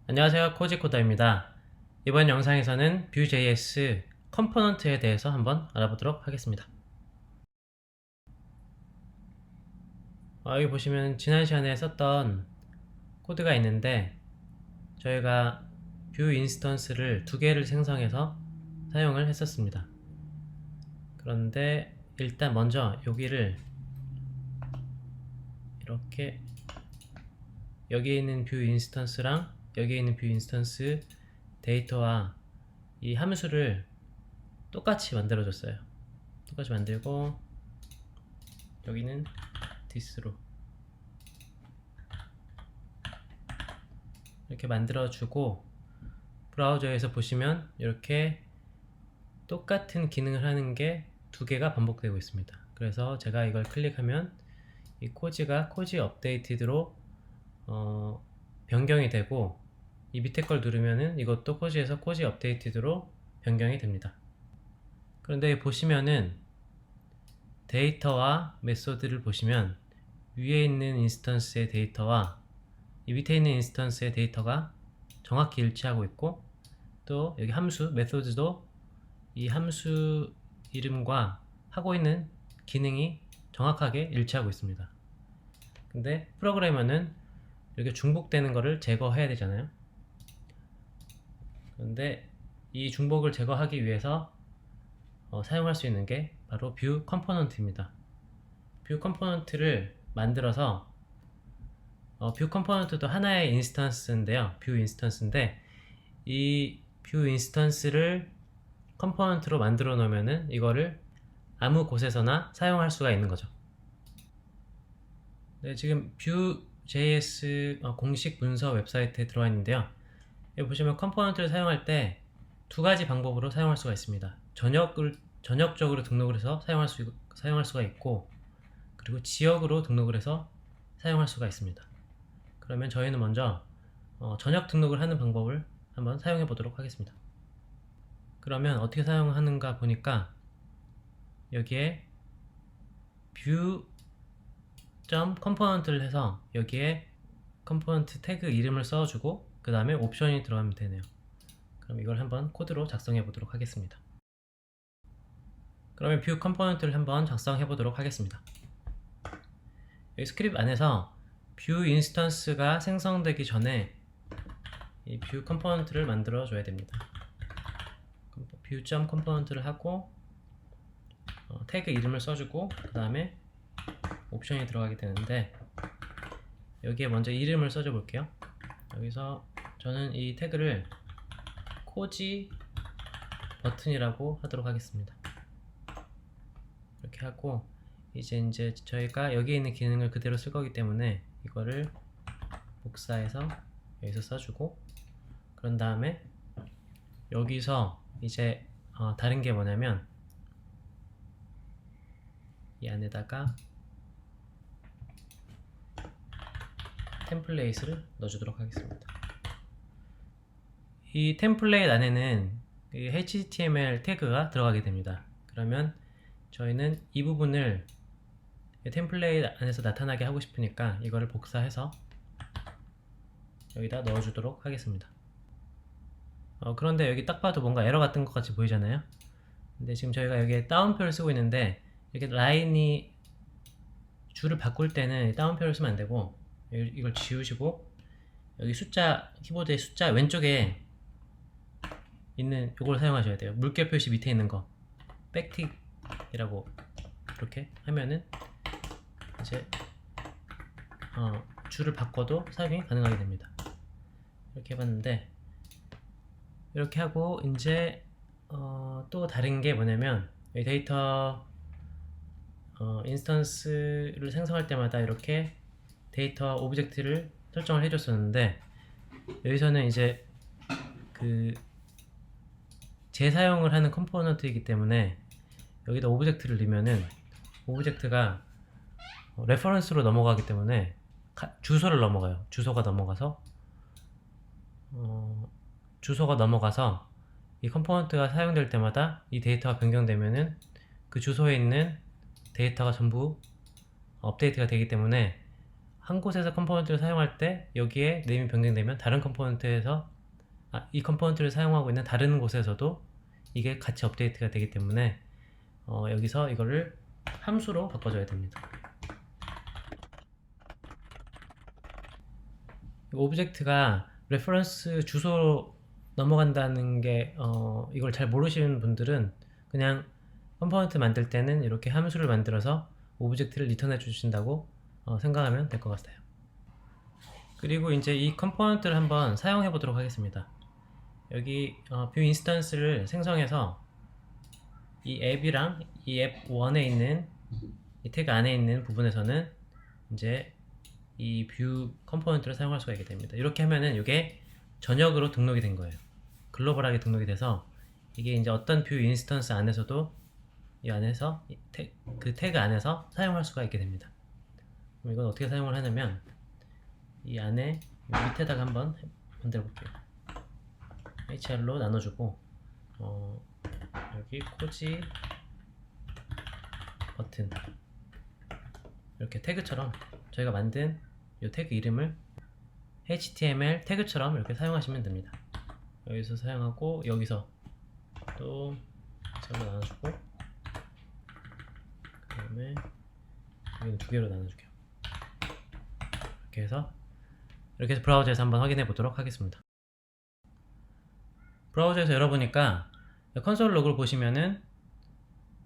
안녕하세요, 코지코더입니다. 이번 영상에서는 Vue.js 컴포넌트에 대해서 한번 알아보도록 하겠습니다. 여기 보시면 지난 시간에 썼던 코드가 있는데 저희가 뷰 인스턴스를 두 개를 생성해서 사용을 했었습니다. 그런데 일단 먼저 여기를 이렇게 여기에 있는 뷰 인스턴스랑 여기에 있는 뷰 인스턴스 데이터와 이 함수를 똑같이 만들어줬어요. 똑같이 만들고 여기는 this로 이렇게 만들어주고 브라우저에서 보시면 이렇게 똑같은 기능을 하는 게 두 개가 반복되고 있습니다. 그래서 제가 이걸 클릭하면 이 코지가 코지 업데이티드로 변경이 되고 이 밑에 걸 누르면은 이것도 코지에서 코지 업데이티드로 변경이 됩니다. 그런데 보시면은 데이터와 메소드를 보시면 위에 있는 인스턴스의 데이터와 이 밑에 있는 인스턴스의 데이터가 정확히 일치하고 있고 또 여기 함수 메소드도 이 함수 이름과 하고 있는 기능이 정확하게 일치하고 있습니다. 근데 프로그래머는 이렇게 중복되는 거를 제거해야 되잖아요. 그런데 이 중복을 제거하기 위해서 사용할 수 있는 게 바로 뷰 컴포넌트입니다. 뷰 컴포넌트를 만들어서 뷰 컴포넌트도 하나의 인스턴스인데요. 뷰 인스턴스인데 이 뷰 인스턴스를 컴포넌트로 만들어 놓으면은 이거를 아무 곳에서나 사용할 수가 있는 거죠. 네, 지금 Vue.js 공식 문서 웨브사이트에 들어와 있는데요. 여기 보시면 컴포넌트를 사용할 때 두 가지 방법으로 사용할 수가 있습니다. 전역적으로 등록을 해서 사용할 수가 있고 그리고 지역으로 등록을 해서 사용할 수가 있습니다. 그러면 저희는 먼저 전역 등록을 하는 방법을 한번 사용해 보도록 하겠습니다. 그러면 어떻게 사용하는가 보니까 여기에 view.component를 해서 여기에 컴포넌트 태그 이름을 써주고 그 다음에 옵션이 들어가면 되네요. 그럼 이걸 한번 코드로 작성해 보도록 하겠습니다. 그러면 뷰 컴포넌트를 한번 작성해 보도록 하겠습니다. 여기 스크립트 안에서 뷰 인스턴스가 생성되기 전에 이 뷰 컴포넌트를 만들어 줘야 됩니다. view.component를 하고 태그 이름을 써주고 그 다음에 옵션이 들어가게 되는데 여기에 먼저 이름을 써줘 볼게요. 여기서 저는 이 태그를 코지 버튼이라고 하도록 하겠습니다. 이렇게 하고 이제 저희가 여기에 있는 기능을 그대로 쓸 거기 때문에 이거를 복사해서 여기서 써주고 그런 다음에 여기서 이제 다른 게 뭐냐면 이 안에다가 템플레이트를 넣어주도록 하겠습니다. 이 템플레이트 안에는 HTML 태그가 들어가게 됩니다. 그러면 저희는 이 부분을 템플레이트 안에서 나타나게 하고 싶으니까 이거를 복사해서 여기다 넣어주도록 하겠습니다. 그런데 여기 딱 봐도 뭔가 에러가 뜬 것 같이 보이잖아요. 근데 지금 저희가 여기에 다운표를 쓰고 있는데 이렇게 라인이 줄을 바꿀 때는 다운표를 쓰면 안 되고 이걸 지우시고 여기 숫자 키보드의 숫자 왼쪽에 있는 이걸 사용하셔야 돼요. 물결 표시 밑에 있는 거 백틱이라고 이렇게 하면은 이제 줄을 바꿔도 사용이 가능하게 됩니다. 이렇게 해봤는데 이렇게 하고 이제 또 다른 게 뭐냐면 이 데이터 인스턴스를 생성할 때마다 이렇게 데이터 오브젝트를 설정을 해줬었는데 여기서는 이제 그 재사용을 하는 컴포넌트이기 때문에 여기다 오브젝트를 넣으면은 오브젝트가 레퍼런스로 넘어가기 때문에 주소를 넘어가요. 주소가 넘어가서 이 컴포넌트가 사용될 때마다 이 데이터가 변경되면은 그 주소에 있는 데이터가 전부 업데이트가 되기 때문에 한 곳에서 컴포넌트를 사용할 때 여기에 네임이 변경되면 다른 컴포넌트에서 이 컴포넌트를 사용하고 있는 다른 곳에서도 이게 같이 업데이트가 되기 때문에 여기서 이거를 함수로 바꿔줘야 됩니다. 오브젝트가 레퍼런스 주소로 넘어간다는 게 이걸 잘 모르시는 분들은 그냥 컴포넌트 만들 때는 이렇게 함수를 만들어서 오브젝트를 리턴해 주신다고 생각하면 될 것 같아요. 그리고 이제 이 컴포넌트를 한번 사용해 보도록 하겠습니다. 여기 뷰 인스턴스를 생성해서 이 앱이랑 이 앱 1에 있는 이 태그 안에 있는 부분에서는 이제 이 뷰 컴포넌트를 사용할 수가 있게 됩니다. 이렇게 하면은 이게 전역으로 등록이 된 거예요. 글로벌하게 등록이 돼서 이게 이제 어떤 뷰 인스턴스 안에서도 이 안에서 그 태그 안에서 사용할 수가 있게 됩니다. 그럼 이건 어떻게 사용을 하냐면 이 안에 밑에다가 한번 만들어 볼게요. HR로 나눠주고 여기 코지 버튼 이렇게 태그처럼 저희가 만든 이 태그 이름을 HTML 태그처럼 이렇게 사용하시면 됩니다. 여기서 사용하고 여기서 또 잘로 나눠주고 그 다음에 여기는 두 개로 나눠줄게요. 이렇게 해서 브라우저에서 한번 확인해 보도록 하겠습니다. 브라우저에서 열어보니까 컨솔 로그를 보시면은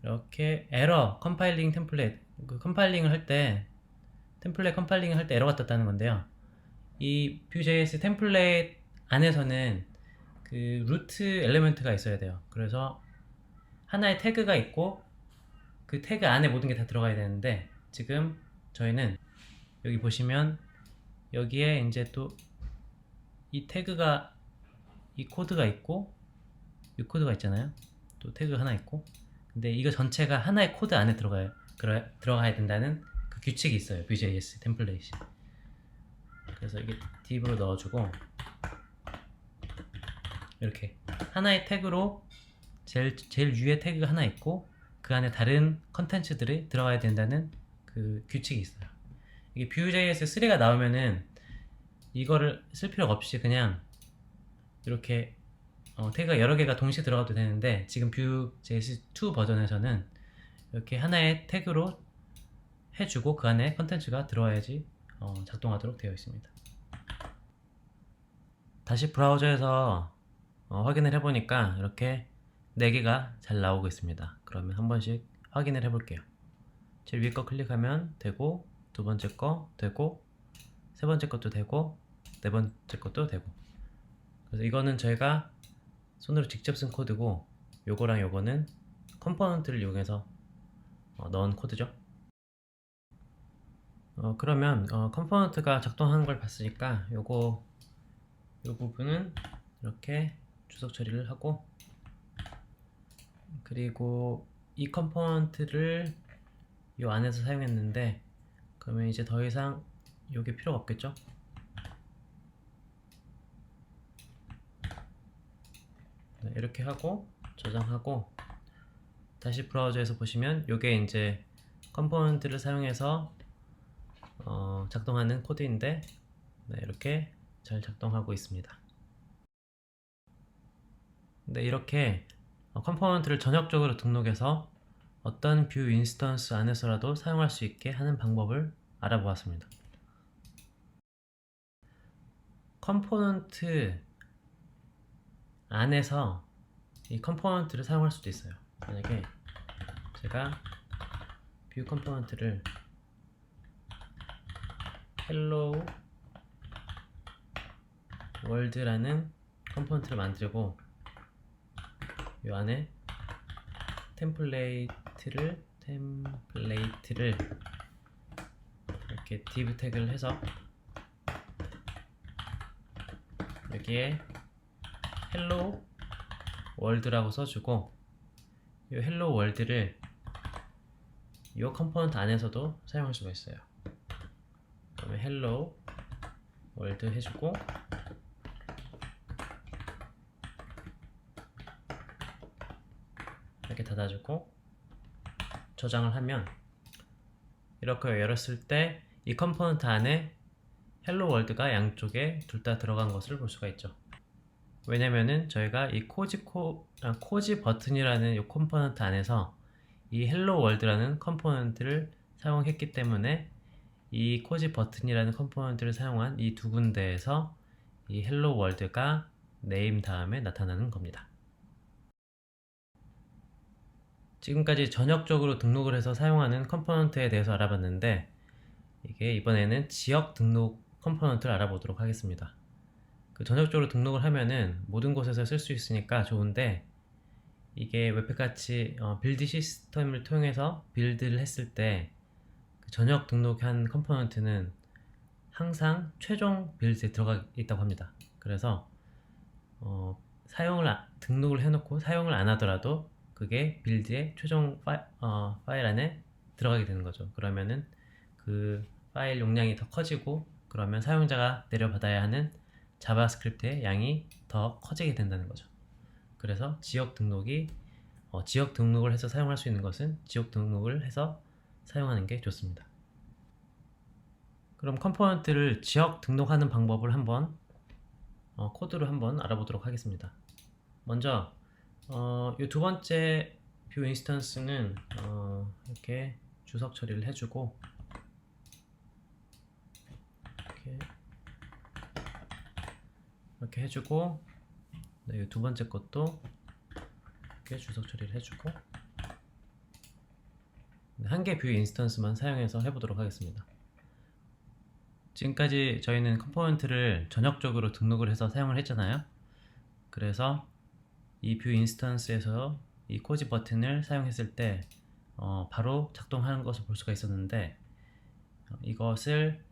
이렇게 에러 컴파일링 템플릿 컴파일링을 할 때 템플릿 컴파일링을 할 때 에러가 떴다는 건데요. 이 Vue.js 템플릿 안에서는 그 루트 엘리먼트가 있어야 돼요. 그래서 하나의 태그가 있고 그 태그 안에 모든 게 다 들어가야 되는데 지금 저희는 여기 보시면 여기에 이제 또 이 태그가 이 코드가 있고 이 코드가 있잖아요. 또 태그 하나 있고 근데 이거 전체가 하나의 코드 안에 들어가야 된다는 그 규칙이 있어요. Vue.js 템플릿이. 그래서 이게 div로 넣어주고 이렇게 하나의 태그로 제일 위에 태그가 하나 있고 그 안에 다른 컨텐츠들이 들어가야 된다는 그 규칙이 있어요. 이게 Vue.js 3가 나오면은 이거를 쓸 필요가 없이 그냥 이렇게 태그가 여러 개가 동시에 들어가도 되는데 지금 Vue.js 2 버전에서는 이렇게 하나의 태그로 해주고 그 안에 컨텐츠가 들어와야지 작동하도록 되어 있습니다. 다시 브라우저에서 확인을 해보니까 이렇게 4개가 잘 나오고 있습니다. 그러면 한 번씩 확인을 해볼게요. 제일 위에 거 클릭하면 되고 두 번째 거 되고 세 번째 것도 되고 네 번째 것도 되고 그래서 이거는 저희가 손으로 직접 쓴 코드고 요거랑 요거는 컴포넌트를 이용해서 넣은 코드죠. 그러면 컴포넌트가 작동하는 걸 봤으니까 요 부분은 이렇게 주석 처리를 하고 그리고 이 컴포넌트를 요 안에서 사용했는데 그러면 이제 더 이상 요게 필요가 없겠죠. 네, 이렇게 하고 저장하고 다시 브라우저에서 보시면 요게 이제 컴포넌트를 사용해서 작동하는 코드인데 네, 이렇게 잘 작동하고 있습니다. 네, 이렇게 컴포넌트를 전역적으로 등록해서 어떤 뷰 인스턴스 안에서라도 사용할 수 있게 하는 방법을 알아보았습니다. 컴포넌트 안에서 이 컴포넌트를 사용할 수도 있어요. 만약에 제가 뷰 컴포넌트를 hello world라는 컴포넌트를 만들고 이 안에 템플레이트를 이렇게 div 태그를 해서 여기에 hello world라고 써주고 이 hello world를 이 컴포넌트 안에서도 사용할 수가 있어요. 그러면 hello world 해주고 이렇게 닫아주고 저장을 하면 이렇게 열었을 때 이 컴포넌트 안에 헬로 월드가 양쪽에 둘 다 들어간 것을 볼 수가 있죠. 왜냐면은 저희가 이 코지 버튼이라는 이 컴포넌트 안에서 이 헬로 월드라는 컴포넌트를 사용했기 때문에 이 코지 버튼이라는 컴포넌트를 사용한 이 두 군데에서 이 헬로 월드가 네임 다음에 나타나는 겁니다. 지금까지 전역적으로 등록을 해서 사용하는 컴포넌트에 대해서 알아봤는데, 이게 이번에는 지역 등록 컴포넌트를 알아보도록 하겠습니다. 그 전역적으로 등록을 하면은 모든 곳에서 쓸 수 있으니까 좋은데, 이게 웹팩같이 빌드 시스템을 통해서 빌드를 했을 때 그 전역 등록한 컴포넌트는 항상 최종 빌드에 들어가 있다고 합니다. 그래서 등록을 해놓고 사용을 안 하더라도 그게 빌드의 최종 파일 안에 들어가게 되는 거죠. 그러면은 그 파일 용량이 더 커지고, 그러면 사용자가 내려받아야 하는 자바스크립트의 양이 더 커지게 된다는 거죠. 그래서 지역 등록을 해서 사용할 수 있는 것은 지역 등록을 해서 사용하는 게 좋습니다. 그럼 컴포넌트를 지역 등록하는 방법을 한번 코드로 한번 알아보도록 하겠습니다. 먼저 이 두 번째 뷰 인스턴스는 이렇게 주석 처리를 해주고, 이렇게 해주고, 이 두 번째 것도 이렇게 주석 처리를 해주고, 한 개 뷰 인스턴스만 사용해서 해보도록 하겠습니다. 지금까지 저희는 컴포넌트를 전역적으로 등록을 해서 사용을 했잖아요. 그래서 이 뷰 인스턴스에서 이 코지 버튼을 사용했을 때 바로 작동하는 것을 볼 수가 있었는데, 이것을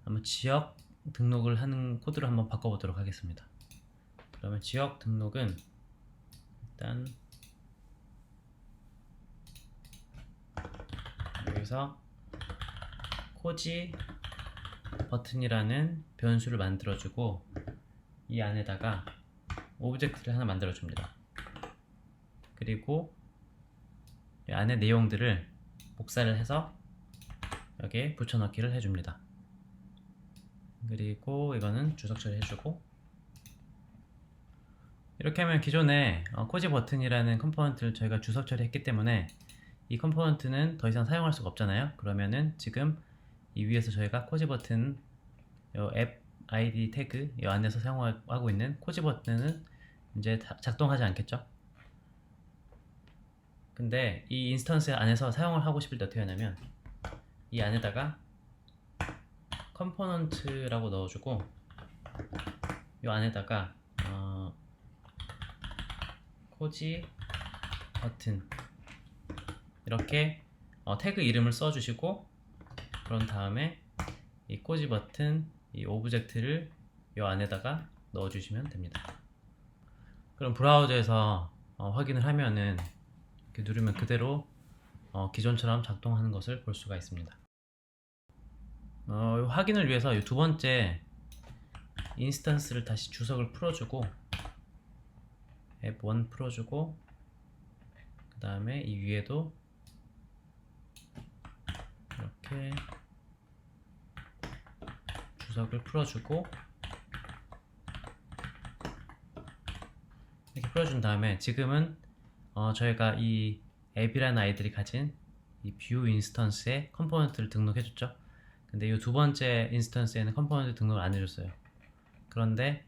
한번 지역 등록을 하는 코드로 한번 바꿔보도록 하겠습니다. 그러면 지역 등록은 일단 여기서 코지 버튼이라는 변수를 만들어주고, 이 안에다가 오브젝트를 하나 만들어줍니다. 그리고 이 안에 내용들을 복사를 해서 여기에 붙여넣기를 해줍니다. 그리고 이거는 주석 처리해주고, 이렇게 하면 기존에 코지 버튼이라는 컴포넌트를 저희가 주석 처리했기 때문에 이 컴포넌트는 더 이상 사용할 수가 없잖아요. 그러면은 지금 이 위에서 저희가 코지 버튼 앱 아이디 태그 이 안에서 사용하고 있는 코지 버튼은 이제 작동하지 않겠죠. 근데 이 인스턴스 안에서 사용을 하고 싶을 때 어떻게 하냐면, 이 안에다가 컴포넌트라고 넣어주고, 이 안에다가 코지 버튼 이렇게 태그 이름을 써주시고, 그런 다음에 이 코지 버튼 이 오브젝트를 이 안에다가 넣어주시면 됩니다. 그럼 브라우저에서 확인을 하면은 이렇게 누르면 그대로 기존처럼 작동하는 것을 볼 수가 있습니다. 확인을 위해서 이 두 번째 인스턴스를 다시 주석을 풀어주고, 앱1 풀어주고, 그 다음에 이 위에도 이렇게 주석을 풀어주고, 이렇게 풀어준 다음에 지금은 저희가 이 앱이라는 아이들이 가진 이 뷰 인스턴스에 컴포넌트를 등록해줬죠. 근데 이 두 번째 인스턴스에는 컴포넌트 등록을 안 해줬어요. 그런데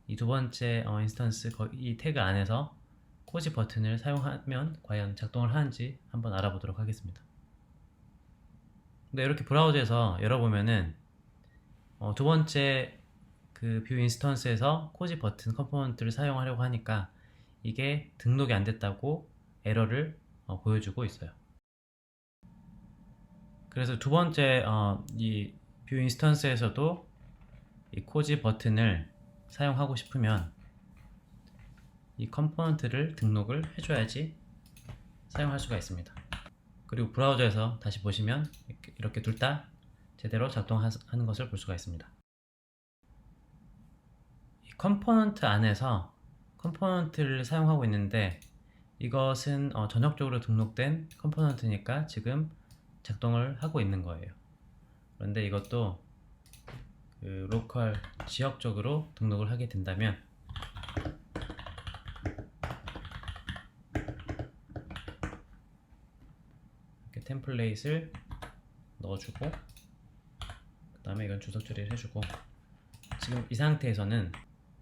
이 두 번째 인스턴스 이 태그 안에서 코지 버튼을 사용하면 과연 작동을 하는지 한번 알아보도록 하겠습니다. 근데 이렇게 브라우저에서 열어보면은 두 번째 그 뷰 인스턴스에서 코지 버튼 컴포넌트를 사용하려고 하니까 이게 등록이 안 됐다고 에러를 보여주고 있어요. 그래서 두 번째 이 뷰 인스턴스에서도 이 코지 버튼을 사용하고 싶으면 이 컴포넌트를 등록을 해줘야지 사용할 수가 있습니다. 그리고 브라우저에서 다시 보시면 이렇게 둘 다 제대로 작동하는 것을 볼 수가 있습니다. 이 컴포넌트 안에서 컴포넌트를 사용하고 있는데, 이것은 전역적으로 등록된 컴포넌트니까 지금 작동을 하고 있는 거예요. 그런데 이것도 그 로컬 지역적으로 등록을 하게 된다면 이렇게 템플레이트를 넣어주고 그 다음에 이건 주소 처리를 해주고, 지금 이 상태에서는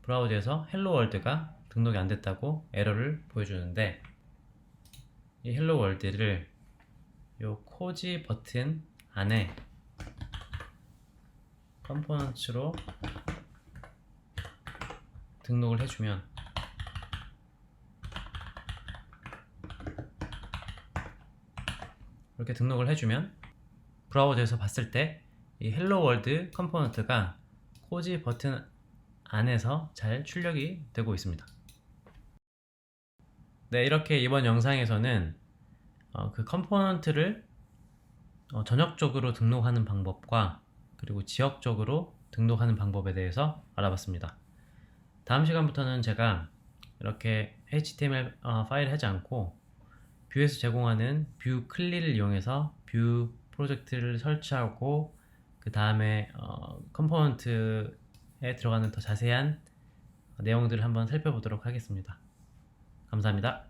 브라우저에서 헬로 월드가 등록이 안 됐다고 에러를 보여주는데, 이 헬로 월드를 요 코지 버튼 안에 컴포넌츠로 등록을 해주면 이렇게 등록을 해주면 브라우저에서 봤을 때 이 헬로 월드 컴포넌트가 코지 버튼 안에서 잘 출력이 되고 있습니다. 네, 이렇게 이번 영상에서는 그 컴포넌트를 전역적으로 등록하는 방법과 그리고 지역적으로 등록하는 방법에 대해서 알아봤습니다. 다음 시간부터는 제가 이렇게 HTML 파일을 하지 않고 뷰에서 제공하는 뷰 클리를 이용해서 뷰 프로젝트를 설치하고 그 다음에 컴포넌트에 들어가는 더 자세한 내용들을 한번 살펴보도록 하겠습니다. 감사합니다.